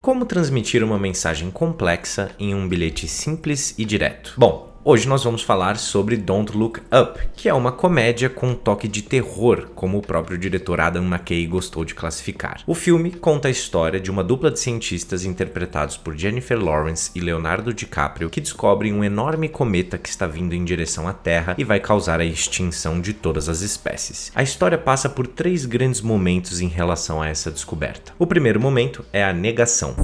Como transmitir uma mensagem complexa em um bilhete simples e direto? Bom, hoje nós vamos falar sobre Don't Look Up, que é uma comédia com um toque de terror, como o próprio diretor Adam McKay gostou de classificar. O filme conta a história de uma dupla de cientistas interpretados por Jennifer Lawrence e Leonardo DiCaprio que descobrem um enorme cometa que está vindo em direção à Terra e vai causar a extinção de todas as espécies. A história passa por 3 grandes momentos em relação a essa descoberta. O primeiro momento é a negação.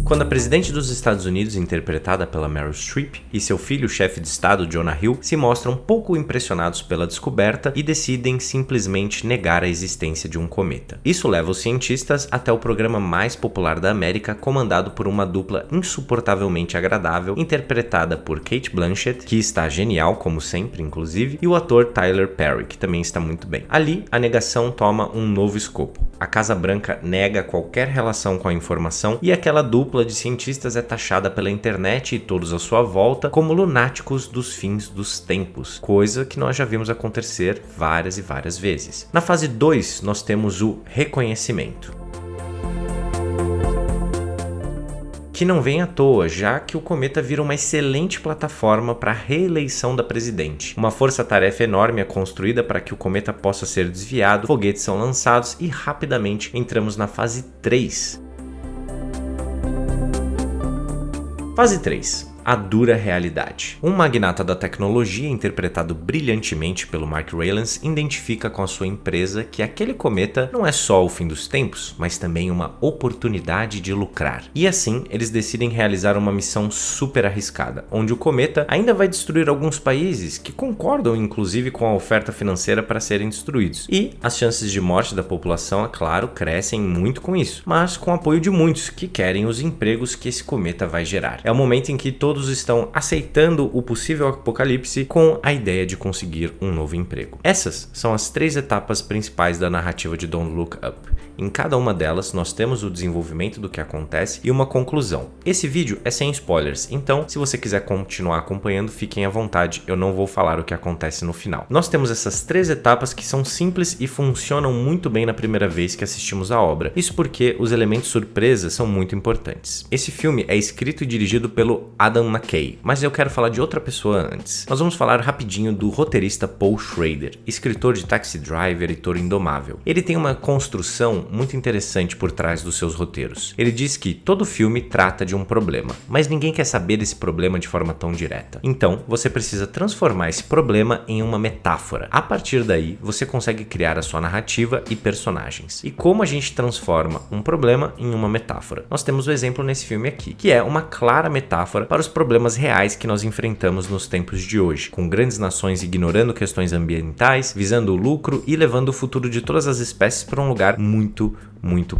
Quando a presidente dos Estados Unidos, interpretada pela Meryl Streep, e seu filho, chefe de estado, Jonah Hill, se mostram pouco impressionados pela descoberta e decidem simplesmente negar a existência de um cometa. Isso leva os cientistas até o programa mais popular da América, comandado por uma dupla insuportavelmente agradável, interpretada por Cate Blanchett, que está genial, como sempre, inclusive, e o ator Tyler Perry, que também está muito bem. Ali, a negação toma um novo escopo. A Casa Branca nega qualquer relação com a informação e aquela dupla de cientistas é taxada pela internet e todos à sua volta como lunáticos dos fins dos tempos, coisa que nós já vimos acontecer várias e várias vezes. Na fase 2, nós temos o reconhecimento, que não vem à toa, já que o cometa vira uma excelente plataforma para a reeleição da presidente. Uma força-tarefa enorme é construída para que o cometa possa ser desviado, foguetes são lançados e rapidamente entramos na fase 3. Fase 3. A dura realidade. Um magnata da tecnologia, interpretado brilhantemente pelo Mark Rylance, identifica com a sua empresa que aquele cometa não é só o fim dos tempos, mas também uma oportunidade de lucrar. E assim, eles decidem realizar uma missão super arriscada, onde o cometa ainda vai destruir alguns países que concordam inclusive com a oferta financeira para serem destruídos. E as chances de morte da população, é claro, crescem muito com isso, mas com o apoio de muitos que querem os empregos que esse cometa vai gerar. É o momento em que todos estão aceitando o possível apocalipse com a ideia de conseguir um novo emprego. Essas são as 3 etapas principais da narrativa de Don't Look Up. Em cada uma delas, nós temos o desenvolvimento do que acontece e uma conclusão. Esse vídeo é sem spoilers, então se você quiser continuar acompanhando, fiquem à vontade, eu não vou falar o que acontece no final. Nós temos essas 3 etapas que são simples e funcionam muito bem na primeira vez que assistimos a obra. Isso porque os elementos surpresa são muito importantes. Esse filme é escrito e dirigido pelo Adam McKay, mas eu quero falar de outra pessoa antes. Nós vamos falar rapidinho do roteirista Paul Schrader, escritor de Taxi Driver e Toro Indomável. Ele tem uma construção muito interessante por trás dos seus roteiros. Ele diz que todo filme trata de um problema, mas ninguém quer saber desse problema de forma tão direta. Então, você precisa transformar esse problema em uma metáfora. A partir daí, você consegue criar a sua narrativa e personagens. E como a gente transforma um problema em uma metáfora? Nós temos o exemplo nesse filme aqui, que é uma clara metáfora para os problemas reais que nós enfrentamos nos tempos de hoje, com grandes nações ignorando questões ambientais, visando o lucro e levando o futuro de todas as espécies para um lugar muito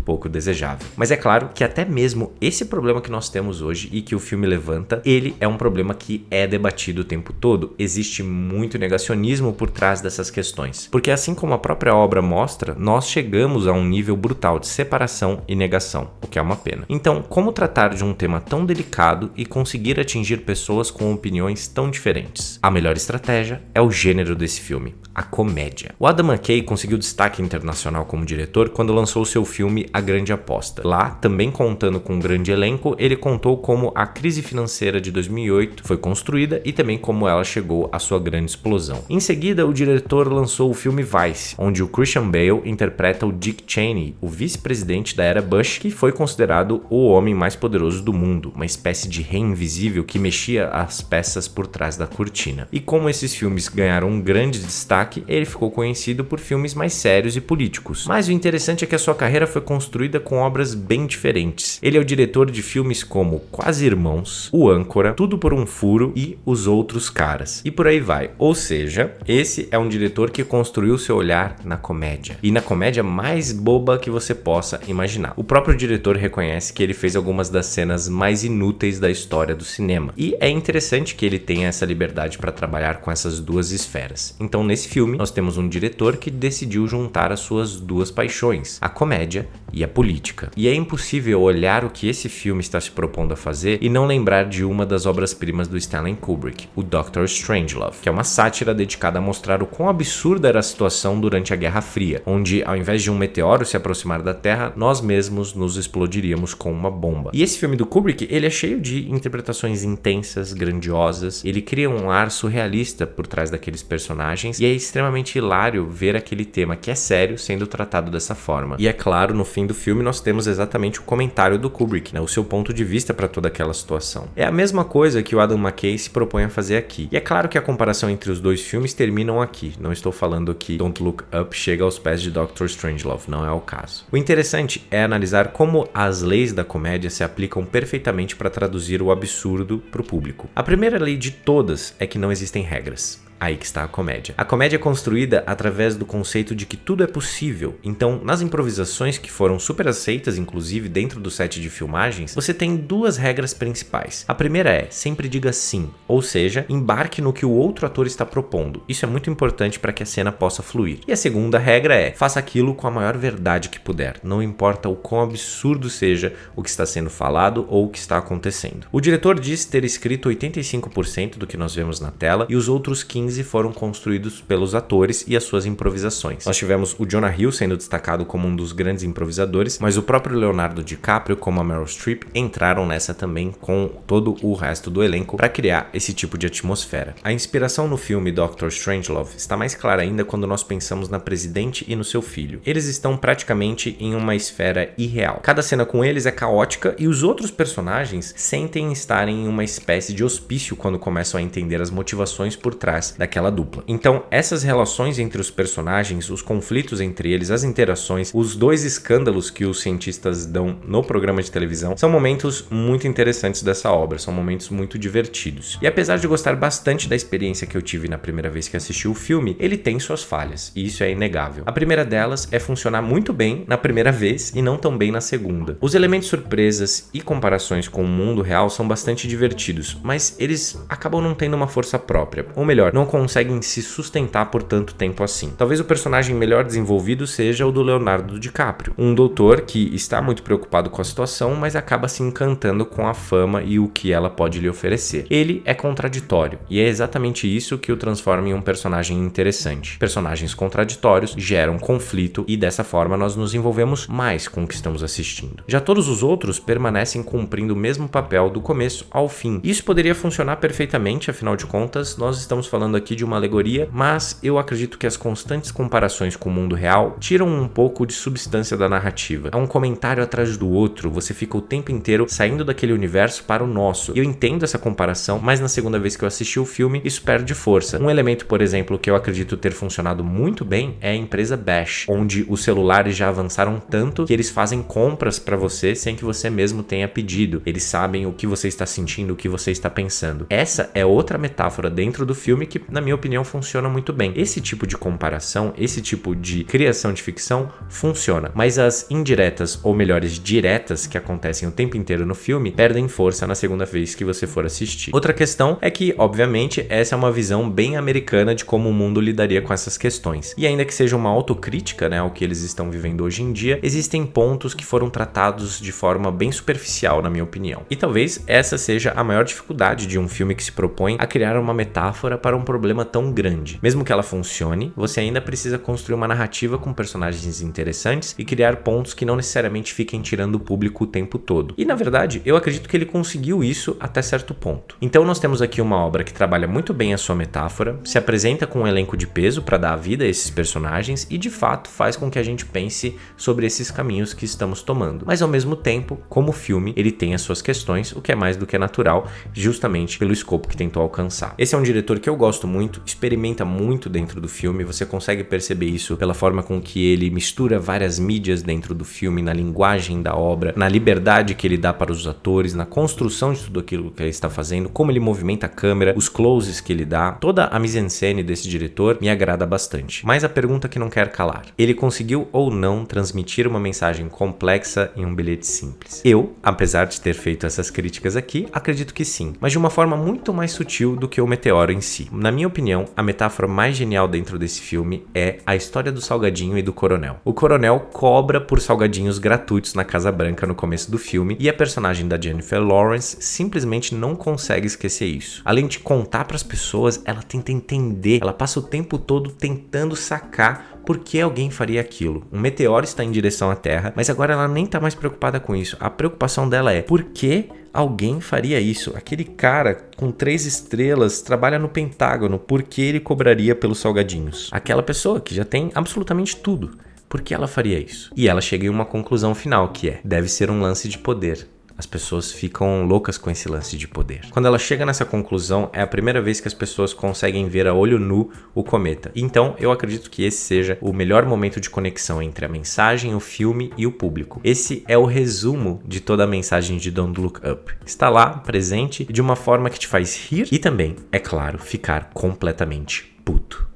pouco desejável. Mas é claro que até mesmo esse problema que nós temos hoje e que o filme levanta, ele é um problema que é debatido o tempo todo. Existe muito negacionismo por trás dessas questões, porque assim como a própria obra mostra, nós chegamos a um nível brutal de separação e negação, o que é uma pena. Então, como tratar de um tema tão delicado e conseguir atingir pessoas com opiniões tão diferentes? A melhor estratégia é o gênero desse filme, a comédia. O Adam McKay conseguiu destaque internacional como diretor quando lançou seu filme A Grande Aposta. Lá, também contando com um grande elenco, ele contou como a crise financeira de 2008 foi construída e também como ela chegou à sua grande explosão. Em seguida, o diretor lançou o filme Vice, onde o Christian Bale interpreta o Dick Cheney, o vice-presidente da era Bush, que foi considerado o homem mais poderoso do mundo, uma espécie de rei invisível que mexia as peças por trás da cortina. E como esses filmes ganharam um grande destaque, ele ficou conhecido por filmes mais sérios e políticos. Mas o interessante é que a sua carreira foi construída com obras bem diferentes. Ele é o diretor de filmes como Quase Irmãos, O Âncora, Tudo por um Furo e Os Outros Caras. E por aí vai. Ou seja, esse é um diretor que construiu seu olhar na comédia. E na comédia mais boba que você possa imaginar. O próprio diretor reconhece que ele fez algumas das cenas mais inúteis da história do cinema. E é interessante que ele tenha essa liberdade para trabalhar com essas duas esferas. Então, nesse filme, nós temos um diretor que decidiu juntar as suas duas paixões, a comédia e a política. E é impossível olhar o que esse filme está se propondo a fazer e não lembrar de uma das obras-primas do Stanley Kubrick, o Dr. Strangelove, que é uma sátira dedicada a mostrar o quão absurda era a situação durante a Guerra Fria, onde ao invés de um meteoro se aproximar da Terra, nós mesmos nos explodiríamos com uma bomba. E esse filme do Kubrick, ele é cheio de interpretações intensas, grandiosas, ele cria um ar surrealista por trás daqueles personagens e é extremamente hilário ver aquele tema que é sério sendo tratado dessa forma. E é claro, no fim do filme nós temos exatamente o comentário do Kubrick, né, o seu ponto de vista para toda aquela situação. É a mesma coisa que o Adam McKay se propõe a fazer aqui. E é claro que a comparação entre os dois filmes terminam aqui. Não estou falando que Don't Look Up chega aos pés de Dr. Strangelove, não é o caso. O interessante é analisar como as leis da comédia se aplicam perfeitamente para traduzir o absurdo para o público. A primeira lei de todas é que não existem regras. Aí que está a comédia. A comédia é construída através do conceito de que tudo é possível. Então, nas improvisações que foram super aceitas, inclusive dentro do set de filmagens, você tem duas regras principais. A primeira é, sempre diga sim, ou seja, embarque no que o outro ator está propondo. Isso é muito importante para que a cena possa fluir. E a segunda regra é, faça aquilo com a maior verdade que puder. Não importa o quão absurdo seja o que está sendo falado ou o que está acontecendo. O diretor diz ter escrito 85% do que nós vemos na tela e os outros 15% foram construídos pelos atores e as suas improvisações. Nós tivemos o Jonah Hill sendo destacado como um dos grandes improvisadores, mas o próprio Leonardo DiCaprio, como a Meryl Streep, entraram nessa também com todo o resto do elenco para criar esse tipo de atmosfera. A inspiração no filme Dr. Strangelove está mais clara ainda quando nós pensamos na presidente e no seu filho. Eles estão praticamente em uma esfera irreal. Cada cena com eles é caótica e os outros personagens sentem estarem em uma espécie de hospício quando começam a entender as motivações por trás daquela dupla. Então, essas relações entre os personagens, os conflitos entre eles, as interações, os dois escândalos que os cientistas dão no programa de televisão, são momentos muito interessantes dessa obra, são momentos muito divertidos. E apesar de gostar bastante da experiência que eu tive na primeira vez que assisti o filme, ele tem suas falhas, e isso é inegável. A primeira delas é funcionar muito bem na primeira vez e não tão bem na segunda. Os elementos surpresas e comparações com o mundo real são bastante divertidos, mas eles acabam não tendo uma força própria, ou melhor, não conseguem se sustentar por tanto tempo assim. Talvez o personagem melhor desenvolvido seja o do Leonardo DiCaprio, um doutor que está muito preocupado com a situação, mas acaba se encantando com a fama e o que ela pode lhe oferecer. Ele é contraditório, e é exatamente isso que o transforma em um personagem interessante. Personagens contraditórios geram conflito e dessa forma nós nos envolvemos mais com o que estamos assistindo. Já todos os outros permanecem cumprindo o mesmo papel do começo ao fim. Isso poderia funcionar perfeitamente, afinal de contas, nós estamos falando aqui de uma alegoria, mas eu acredito que as constantes comparações com o mundo real tiram um pouco de substância da narrativa. É um comentário atrás do outro, você fica o tempo inteiro saindo daquele universo para o nosso. Eu entendo essa comparação, mas na segunda vez que eu assisti o filme, isso perde força. Um elemento, por exemplo, que eu acredito ter funcionado muito bem é a empresa Bash, onde os celulares já avançaram tanto que eles fazem compras para você sem que você mesmo tenha pedido. Eles sabem o que você está sentindo, o que você está pensando. Essa é outra metáfora dentro do filme que, na minha opinião, funciona muito bem. Esse tipo de comparação, esse tipo de criação de ficção funciona, mas as indiretas, ou melhores, diretas, que acontecem o tempo inteiro no filme, perdem força na segunda vez que você for assistir. Outra questão é que, obviamente, essa é uma visão bem americana de como o mundo lidaria com essas questões. E ainda que seja uma autocrítica, né, ao que eles estão vivendo hoje em dia, existem pontos que foram tratados de forma bem superficial, na minha opinião. E talvez essa seja a maior dificuldade de um filme que se propõe a criar uma metáfora para um problema tão grande. Mesmo que ela funcione, você ainda precisa construir uma narrativa com personagens interessantes e criar pontos que não necessariamente fiquem tirando o público o tempo todo. E na verdade, eu acredito que ele conseguiu isso até certo ponto. Então nós temos aqui uma obra que trabalha muito bem a sua metáfora, se apresenta com um elenco de peso para dar vida a esses personagens e de fato faz com que a gente pense sobre esses caminhos que estamos tomando. Mas ao mesmo tempo, como filme, ele tem as suas questões, o que é mais do que natural, justamente pelo escopo que tentou alcançar. Esse é um diretor que eu gosto muito, experimenta muito dentro do filme, você consegue perceber isso pela forma com que ele mistura várias mídias dentro do filme, na linguagem da obra, na liberdade que ele dá para os atores, na construção de tudo aquilo que ele está fazendo, como ele movimenta a câmera, os closes que ele dá, toda a mise-en-scène desse diretor me agrada bastante. Mas a pergunta que não quer calar, ele conseguiu ou não transmitir uma mensagem complexa em um bilhete simples? Eu, apesar de ter feito essas críticas aqui, acredito que sim, mas de uma forma muito mais sutil do que o Meteoro em si. Na minha opinião, a metáfora mais genial dentro desse filme é a história do salgadinho e do coronel. O coronel cobra por salgadinhos gratuitos na Casa Branca no começo do filme e a personagem da Jennifer Lawrence simplesmente não consegue esquecer isso. Além de contar para as pessoas, ela tenta entender, ela passa o tempo todo tentando sacar por que alguém faria aquilo. Um meteoro está em direção à Terra, mas agora ela nem está mais preocupada com isso. A preocupação dela é por que alguém faria isso? Aquele cara com 3 estrelas trabalha no Pentágono, por que ele cobraria pelos salgadinhos? Aquela pessoa que já tem absolutamente tudo, por que ela faria isso? E ela chega em uma conclusão final, que é: deve ser um lance de poder. As pessoas ficam loucas com esse lance de poder. Quando ela chega nessa conclusão, é a primeira vez que as pessoas conseguem ver a olho nu o cometa. Então, eu acredito que esse seja o melhor momento de conexão entre a mensagem, o filme e o público. Esse é o resumo de toda a mensagem de Don't Look Up. Está lá, presente, de uma forma que te faz rir e também, é claro, ficar completamente puto.